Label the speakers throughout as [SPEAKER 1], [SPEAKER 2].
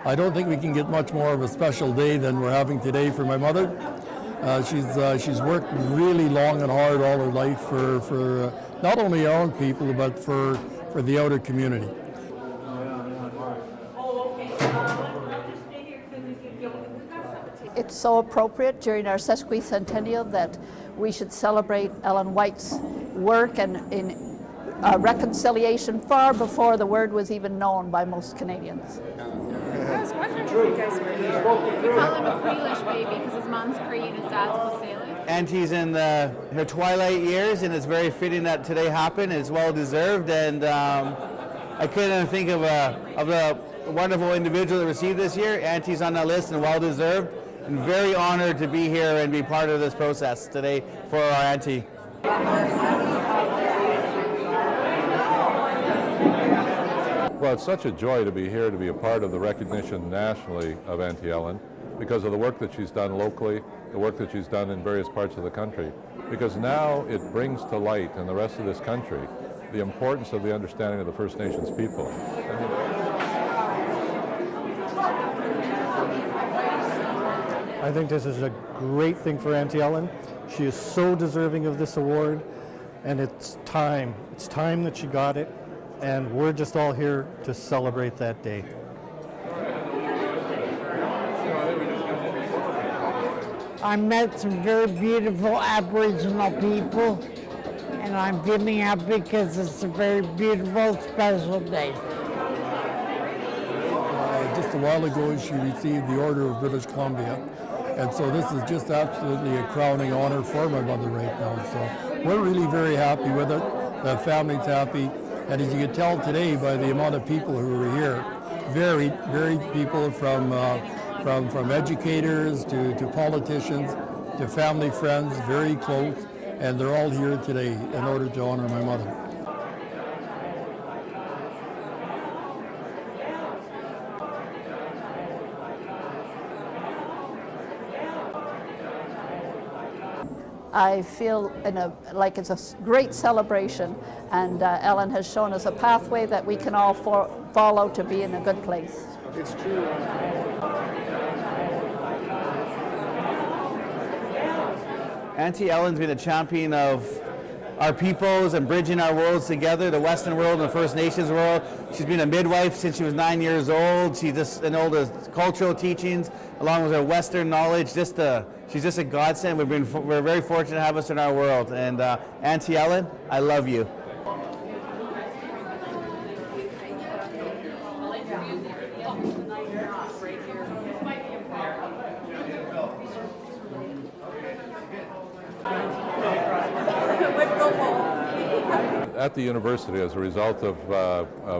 [SPEAKER 1] I don't think we can get much more of a special day than we're having today for my mother. She's worked really long and hard all her life for not only our own people, but for the outer community.
[SPEAKER 2] It's so appropriate during our sesquicentennial that we should celebrate Ellen White's work and in reconciliation far before the word was even known by most Canadians.
[SPEAKER 3] I was wondering if you guys were here. We call him a Kwulwasulwut baby because his mom's Cree and his dad's Kwulwasulwut.
[SPEAKER 4] Auntie's in her twilight years, and it's very fitting that today happened. It's well deserved, and I couldn't think of a wonderful individual that received this year. Auntie's on that list and well deserved. I'm very honored to be here and be part of this process today for our auntie.
[SPEAKER 5] Well, it's such a joy to be here, to be a part of the recognition nationally of Auntie Ellen because of the work that she's done locally, the work that she's done in various parts of the country. Because now it brings to light in the rest of this country the importance of the understanding of the First Nations people.
[SPEAKER 6] I think this is a great thing for Auntie Ellen. She is so deserving of this award, and it's time. It's time that she got it, and we're just all here to celebrate that day.
[SPEAKER 7] I met some very beautiful Aboriginal people, and I'm feeling happy because it's a very beautiful, special day.
[SPEAKER 1] Just a while ago, she received the Order of British Columbia. And so this is just absolutely a crowning honor for my mother right now. So we're really very happy with it. The family's happy. And as you can tell today by the amount of people who are here, very people from educators to politicians to family friends, very close. And they're all here today in order to honor my mother.
[SPEAKER 2] I feel like it's a great celebration, and Ellen has shown us a pathway that we can all follow to be in a good place.
[SPEAKER 8] It's true.
[SPEAKER 4] Auntie Ellen's been a champion of our peoples and bridging our worlds together, the Western world and the First Nations world. She's been a midwife since she was 9 years old. She's just in all the cultural teachings, along with her Western knowledge. She's just a godsend. We're very fortunate to have us in our world. And Auntie Ellen, I love you.
[SPEAKER 5] At the university, as a result of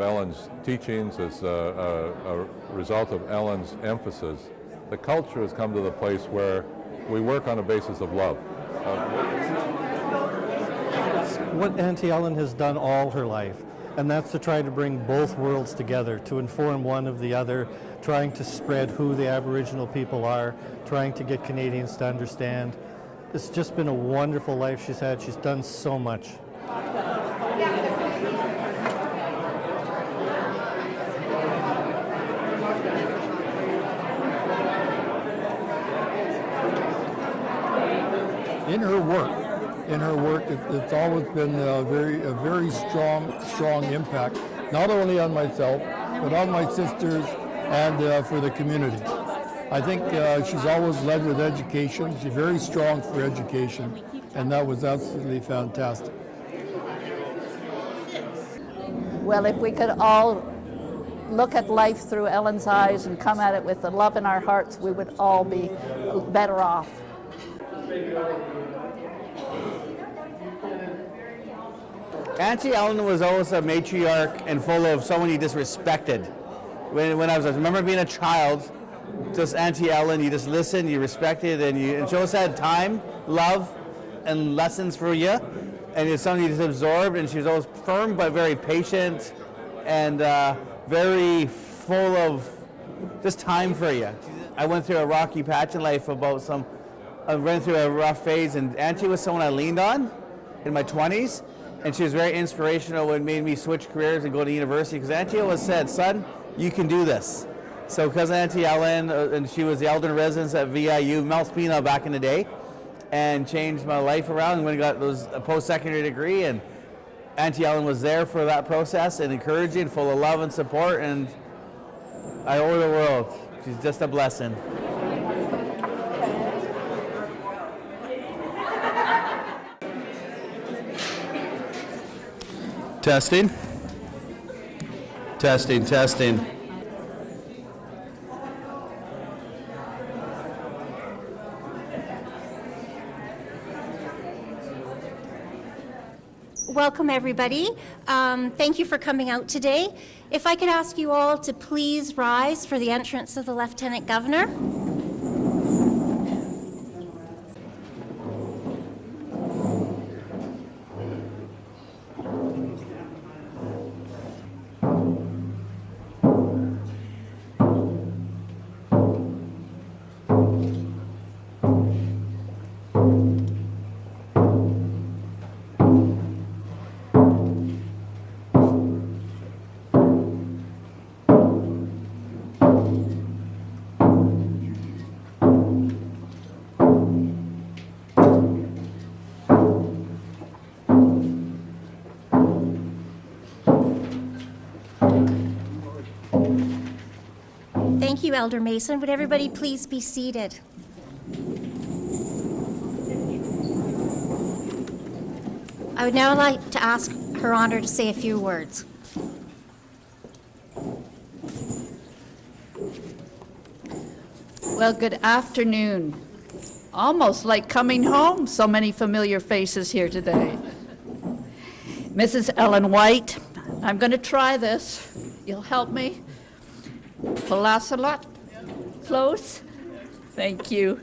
[SPEAKER 5] Ellen's teachings, as a result of Ellen's emphasis, the culture has come to the place where we work on a basis of love.
[SPEAKER 6] It's what Auntie Ellen has done all her life, and that's to try to bring both worlds together, to inform one of the other, trying to spread who the Aboriginal people are, trying to get Canadians to understand. It's just been a wonderful life she's had. She's done so much.
[SPEAKER 1] In her work, it's always been a very strong impact, not only on myself, but on my sisters and for the community. I think she's always led with education. She's very strong for education, and that was absolutely fantastic.
[SPEAKER 2] Well, if we could all look at life through Ellen's eyes and come at it with the love in our hearts, we would all be better off.
[SPEAKER 4] Auntie Ellen was always a matriarch and full of someone you just respected. When I remember being a child, just Auntie Ellen, you just listened, you respected, and she always had time, love, and lessons for you. And it's something you just absorbed, and she was always firm but very patient and very full of just time for you. I went through a rocky patch in life I went through a rough phase, and Auntie was someone I leaned on in my 20s, and she was very inspirational when it made me switch careers and go to university, because Auntie always said, son, you can do this. So cousin Auntie Ellen, and she was the elder in residence at VIU, Mount Spina back in the day, and changed my life around when I got a post-secondary degree. And Auntie Ellen was there for that process and encouraging, full of love and support, and I owe her the world. She's just a blessing. Testing. Testing, testing.
[SPEAKER 8] Welcome, everybody. Thank you for coming out today. If I could ask you all to please rise for the entrance of the Lieutenant Governor. Thank you, Elder Mason. Would everybody please be seated? I would now like to ask Her Honor to say a few words.
[SPEAKER 2] Well, good afternoon. Almost like coming home, so many familiar faces here today. Mrs. Ellen White, I'm going to try this. You'll help me? Kwulwasulwut? Close? Thank you.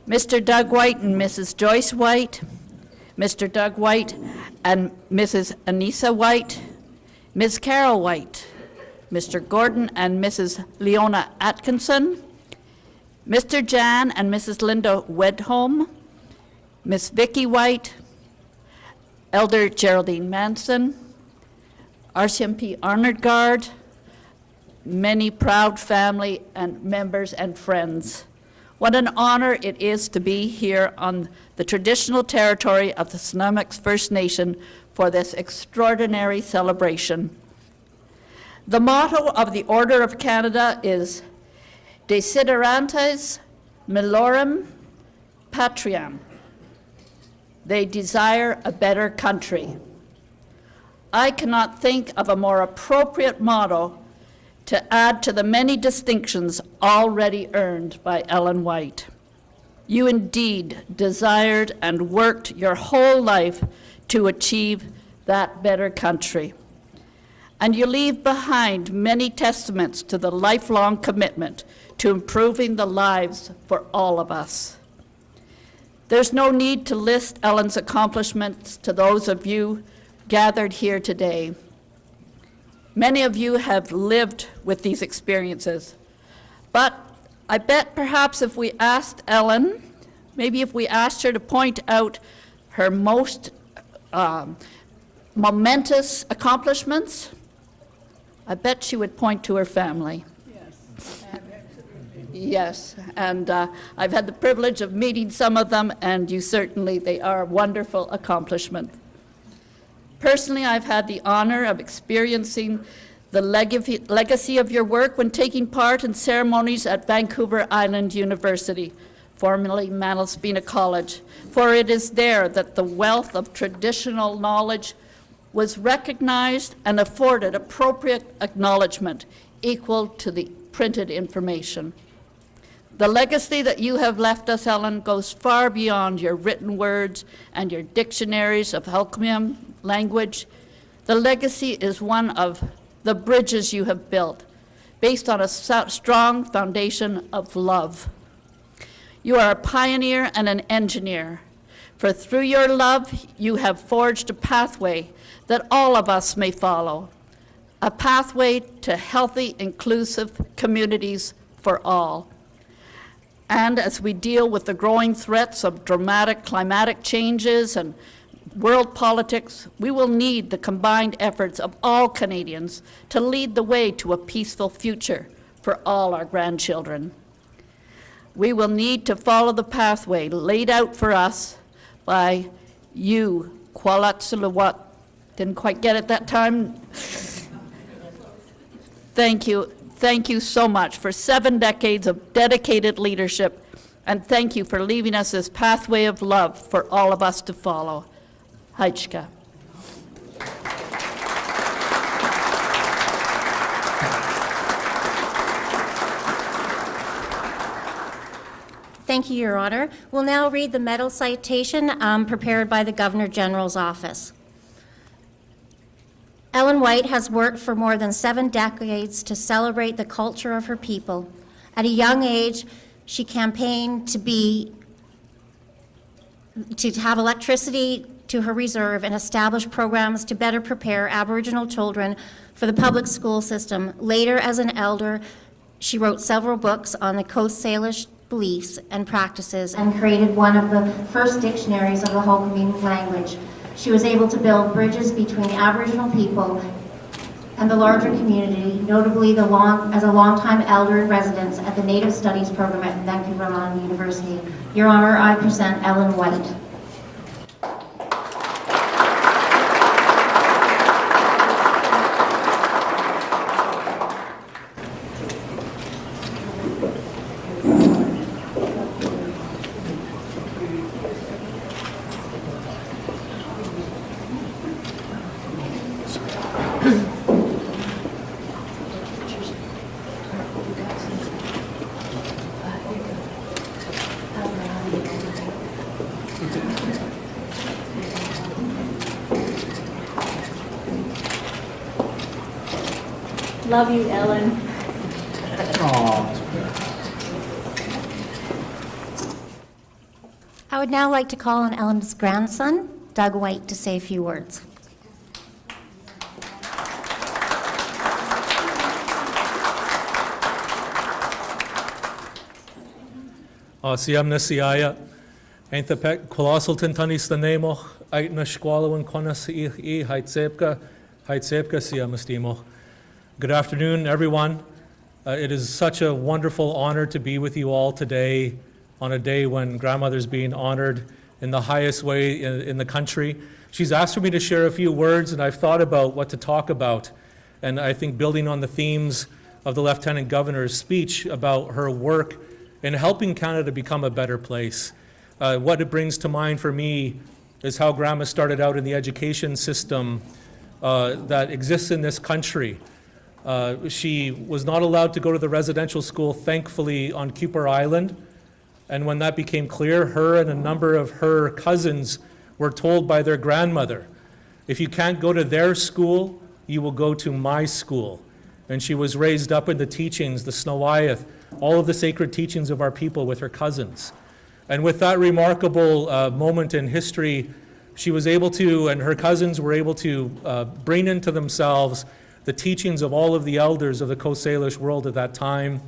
[SPEAKER 2] Mr. Doug White and Mrs. Joyce White, Mr. Doug White and Mrs. Anissa White, Ms. Carol White, Mr. Gordon and Mrs. Leona Atkinson, Mr. Jan and Mrs. Linda Wedholm, Miss Vicky White, Elder Geraldine Manson, RCMP Arnardgard, many proud family and members and friends. What an honor it is to be here on the traditional territory of the Snuneymuxw First Nation for this extraordinary celebration. The motto of the Order of Canada is Desiderantes Meliorem Patriam. They desire a better country. I cannot think of a more appropriate motto to add to the many distinctions already earned by Ellen White. You indeed desired and worked your whole life to achieve that better country. And you leave behind many testaments to the lifelong commitment to improving the lives for all of us. There's no need to list Ellen's accomplishments to those of you gathered here today. Many of you have lived with these experiences, but I bet perhaps if we asked Ellen, maybe if we asked her to point out her most momentous accomplishments, I bet she would point to her family. Yes, and I've had the privilege of meeting some of them, and they are a wonderful accomplishment. Personally, I've had the honor of experiencing the legacy of your work when taking part in ceremonies at Vancouver Island University, formerly Manalaspina College, for it is there that the wealth of traditional knowledge was recognized and afforded appropriate acknowledgement equal to the printed information. The legacy that you have left us, Ellen, goes far beyond your written words and your dictionaries of Halkmium language. The legacy is one of the bridges you have built, based on a strong foundation of love. You are a pioneer and an engineer, for through your love, you have forged a pathway that all of us may follow, a pathway to healthy, inclusive communities for all. And as we deal with the growing threats of dramatic climatic changes and world politics, we will need the combined efforts of all Canadians to lead the way to a peaceful future for all our grandchildren. We will need to follow the pathway laid out for us by you, Kwulwasulwut. Didn't quite get it that time. Thank you. Thank you so much for 7 decades of dedicated leadership, and thank you for leaving us this pathway of love for all of us to follow. Haichka.
[SPEAKER 8] Thank you, Your Honor. We'll now read the medal citation prepared by the Governor General's office. Ellen White has worked for more than 7 decades to celebrate the culture of her people. At a young age, she campaigned to have electricity to her reserve and establish programs to better prepare Aboriginal children for the public school system. Later, as an elder, she wrote several books on the Coast Salish beliefs and practices and created one of the first dictionaries of the Hokkien language. She was able to build bridges between Aboriginal people and the larger community, notably as a longtime elder in residence at the Native Studies program at Vancouver Island University. Your Honor, I present Ellen White.
[SPEAKER 2] Love you, Ellen.
[SPEAKER 8] I would now like to call on Ellen's grandson, Doug White, to say a few words.
[SPEAKER 9] Siam Nasiaya, Ainthapek, Kwulwasulwut Snuneymuxw, Aitna Shkwalawin Konas E, Haitsepka, Siam Estimo. Good afternoon, everyone. It is such a wonderful honor to be with you all today on a day when grandmother's being honored in the highest way in the country. She's asked for me to share a few words, and I've thought about what to talk about. And I think building on the themes of the Lieutenant Governor's speech about her work in helping Canada become a better place. What it brings to mind for me is how Grandma started out in the education system that exists in this country. She was not allowed to go to the residential school, thankfully, on Cooper Island. And when that became clear, her and a number of her cousins were told by their grandmother, if you can't go to their school, you will go to my school. And she was raised up in the teachings, the Snuneymuxw, all of the sacred teachings of our people with her cousins. And with that remarkable moment in history, she was able to, and her cousins were able to bring into themselves the teachings of all of the elders of the Coast Salish world at that time,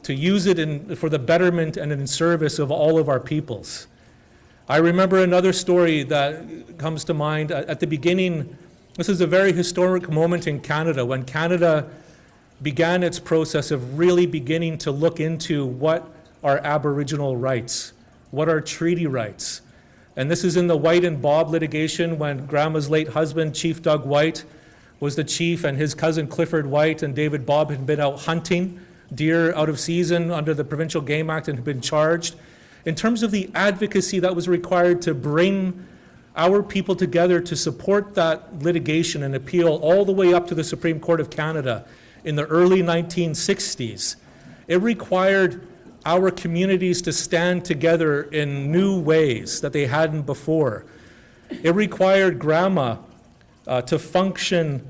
[SPEAKER 9] to use it for the betterment and in service of all of our peoples. I remember another story that comes to mind. At the beginning, this is a very historic moment in Canada, when Canada began its process of really beginning to look into what are Aboriginal rights, what are treaty rights. And this is in the White and Bob litigation, when Grandma's late husband, Chief Doug White, was the chief, and his cousin Clifford White and David Bob had been out hunting deer out of season under the Provincial Game Act and had been charged. In terms of the advocacy that was required to bring our people together to support that litigation and appeal all the way up to the Supreme Court of Canada in the early 1960s, it required our communities to stand together in new ways that they hadn't before. It required Grandma to function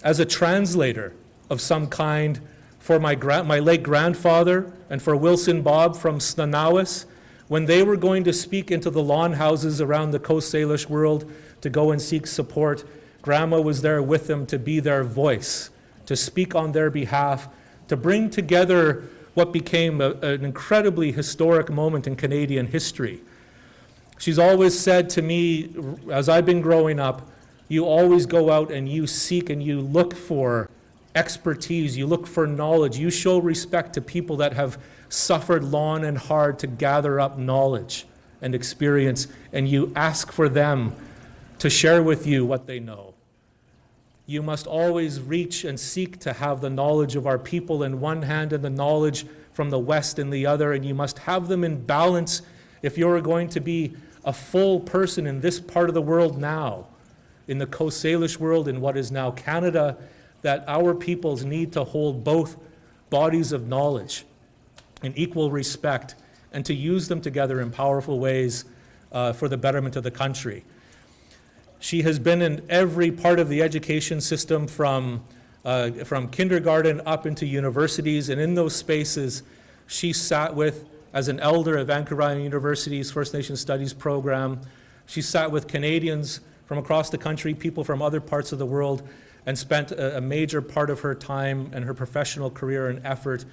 [SPEAKER 9] as a translator of some kind for my late grandfather and for Wilson Bob from Snuneymuxw, when they were going to speak into the lawn houses around the Coast Salish world to go and seek support. Grandma was there with them to be their voice, to speak on their behalf, to bring together what became an incredibly historic moment in Canadian history. She's always said to me, as I've been growing up, you always go out and you seek and you look for expertise, you look for knowledge, you show respect to people that have suffered long and hard to gather up knowledge and experience, and you ask for them to share with you what they know. You must always reach and seek to have the knowledge of our people in one hand and the knowledge from the West in the other, and you must have them in balance if you're going to be a full person in this part of the world now, in the Coast Salish world, in what is now Canada, that our peoples need to hold both bodies of knowledge in equal respect and to use them together in powerful ways for the betterment of the country. She has been in every part of the education system from kindergarten up into universities, and in those spaces she sat with, as an elder at Vancouver University's First Nation Studies program, she sat with Canadians from across the country, people from other parts of the world, and spent a major part of her time and her professional career and effort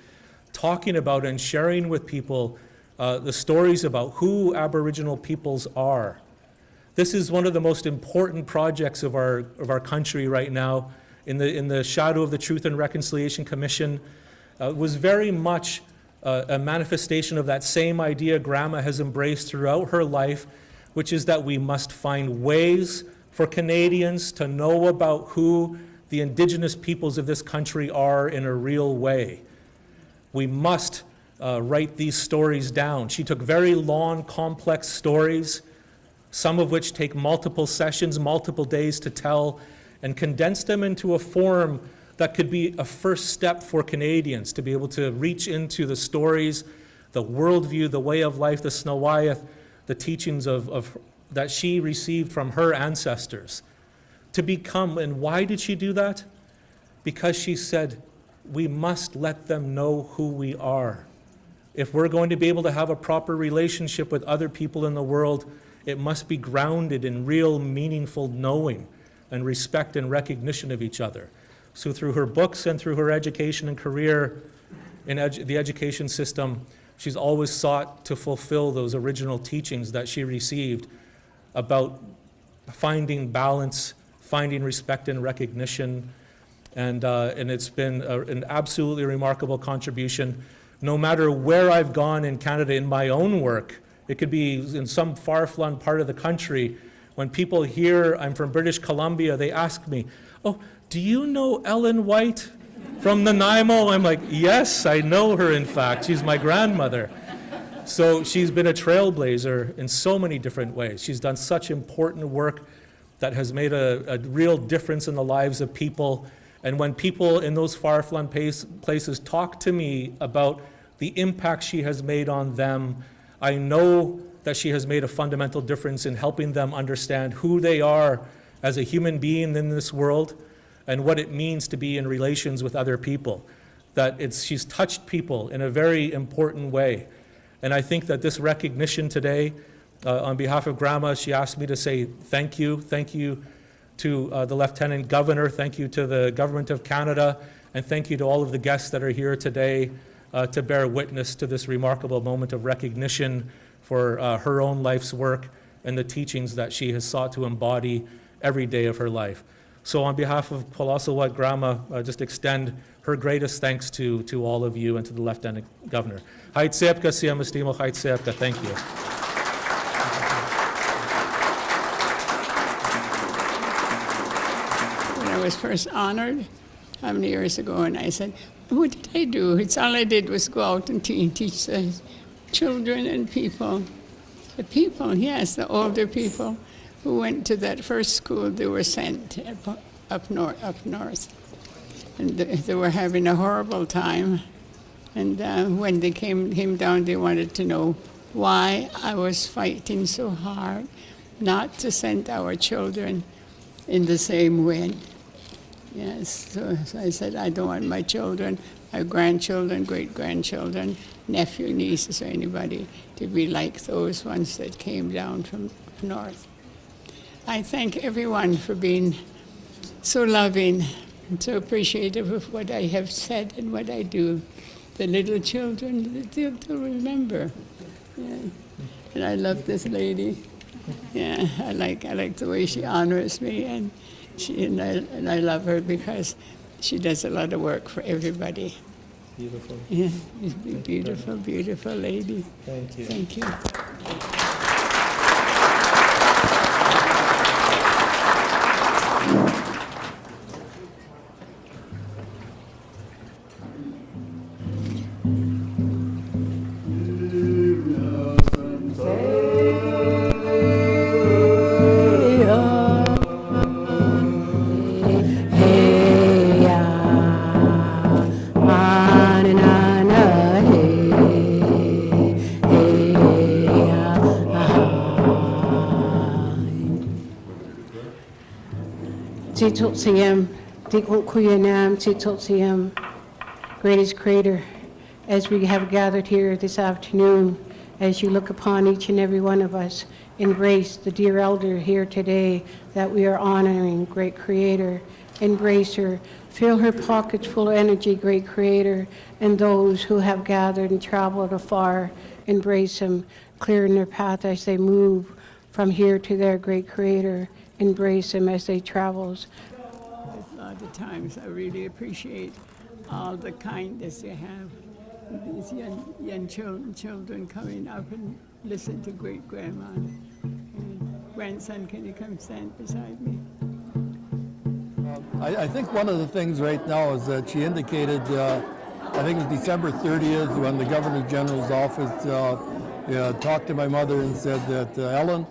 [SPEAKER 9] talking about and sharing with people the stories about who Aboriginal peoples are. This is one of the most important projects of our country right now. In the shadow of the Truth and Reconciliation Commission, was very much a manifestation of that same idea Grandma has embraced throughout her life, which is that we must find ways for Canadians to know about who the Indigenous peoples of this country are in a real way. We must write these stories down. She took very long, complex stories, some of which take multiple sessions, multiple days to tell, and condensed them into a form that could be a first step for Canadians to be able to reach into the stories, the worldview, the way of life, the Snuneymuxw, the teachings of that she received from her ancestors. To become, and why did she do that? Because she said, we must let them know who we are. If we're going to be able to have a proper relationship with other people in the world, it must be grounded in real, meaningful knowing and respect and recognition of each other. So through her books and through her education and career in the education system, she's always sought to fulfill those original teachings that she received about finding balance, finding respect and recognition, and it's been an absolutely remarkable contribution. No matter where I've gone in Canada in my own work, it could be in some far-flung part of the country, when people hear I'm from British Columbia, they ask me, oh, do you know Ellen White from Nanaimo? I'm like, yes, I know her, in fact. She's my grandmother. So she's been a trailblazer in so many different ways. She's done such important work that has made a real difference in the lives of people. And when people in those far-flung places talk to me about the impact she has made on them, I know that she has made a fundamental difference in helping them understand who they are as a human being in this world and what it means to be in relations with other people. That she's touched people in a very important way. And I think that this recognition today, on behalf of Grandma, she asked me to say thank you. Thank you to the Lieutenant Governor, thank you to the Government of Canada, and thank you to all of the guests that are here today to bear witness to this remarkable moment of recognition for her own life's work and the teachings that she has sought to embody every day of her life. So on behalf of Kwulwasulwut, Grandma, just extend her greatest thanks to all of you and to the Lieutenant Governor. Haitsepka siamastimo haitsepka, thank you.
[SPEAKER 10] When I was first honored, how many years ago, and I said, what did I do? It's all I did was go out and teach the children and people. The people, yes, the older people who went to that first school, they were sent up north. And they were having a horrible time. And when they came down, they wanted to know why I was fighting so hard not to send our children in the same way. Yes, so I said, I don't want my children, my grandchildren, great-grandchildren, nephew, nieces, or anybody to be like those ones that came down from north. I thank everyone for being so loving and so appreciative of what I have said and what I do. The little children, they'll remember. Yeah. And I love this lady. Yeah, I like the way she honors me, and I love her because she does a lot of work for everybody.
[SPEAKER 6] Beautiful.
[SPEAKER 10] Yeah, she's a beautiful, beautiful lady.
[SPEAKER 6] Thank you.
[SPEAKER 10] Thank you.
[SPEAKER 11] Titotsiam, Dikuyanam, Titotsiam, greatest creator, as we have gathered here this afternoon, as you look upon each and every one of us, embrace the dear elder here today that we are honoring, great creator. Embrace her, fill her pockets full of energy, great creator, and those who have gathered and traveled afar, embrace them, clearing their path as they move from here to there, great creator. Embrace them as they travels.
[SPEAKER 10] A lot of times I really appreciate all the kindness you have. These young children coming up and listen to great grandma. And grandson, can you come stand beside me?
[SPEAKER 1] I think one of the things right now is that she indicated, I think it was December 30th, when the Governor General's office talked to my mother and said that, Ellen,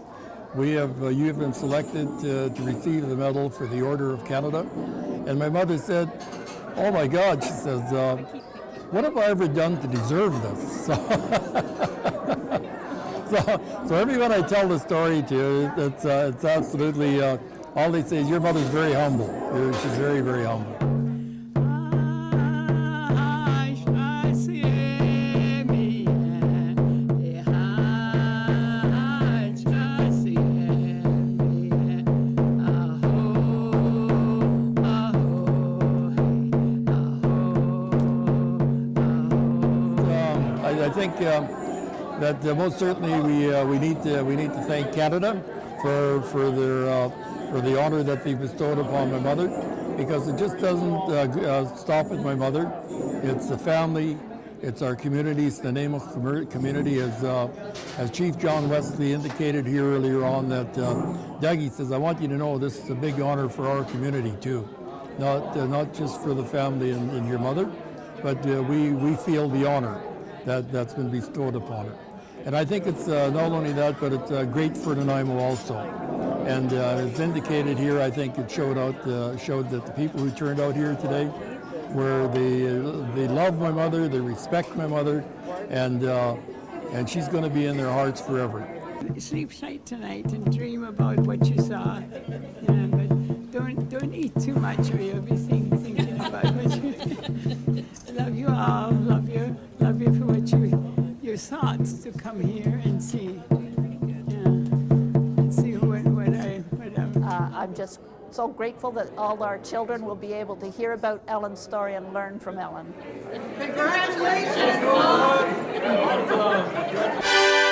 [SPEAKER 1] you have been selected to receive the medal for the Order of Canada. And my mother said, oh my God, she says, what have I ever done to deserve this? So everyone I tell the story to, it's absolutely, all they say is your mother's very humble. She's very, very humble. I think that most certainly we need to thank Canada for the honor that they bestowed upon my mother, because it just doesn't stop at my mother. It's the family, it's our community, it's the Snuneymuxw community, as Chief John Wesley indicated here earlier on. That Dougie says, I want you to know this is a big honor for our community too, not just for the family and your mother, but we feel the honor that's been bestowed upon her. And I think it's not only that, but it's great for Nanaimo also. And it's indicated here, I think it showed that the people who turned out here today, where they love my mother, they respect my mother, and she's going to be in their hearts forever.
[SPEAKER 10] Sleep tight tonight and dream about what you saw. Yeah, but don't eat too much, or you'll be thinking about what you. Love you all. Love you for what your thoughts to come here and see. Yeah, and see what
[SPEAKER 2] I'm just so grateful that all our children will be able to hear about Ellen's story and learn from Ellen.
[SPEAKER 3] Congratulations!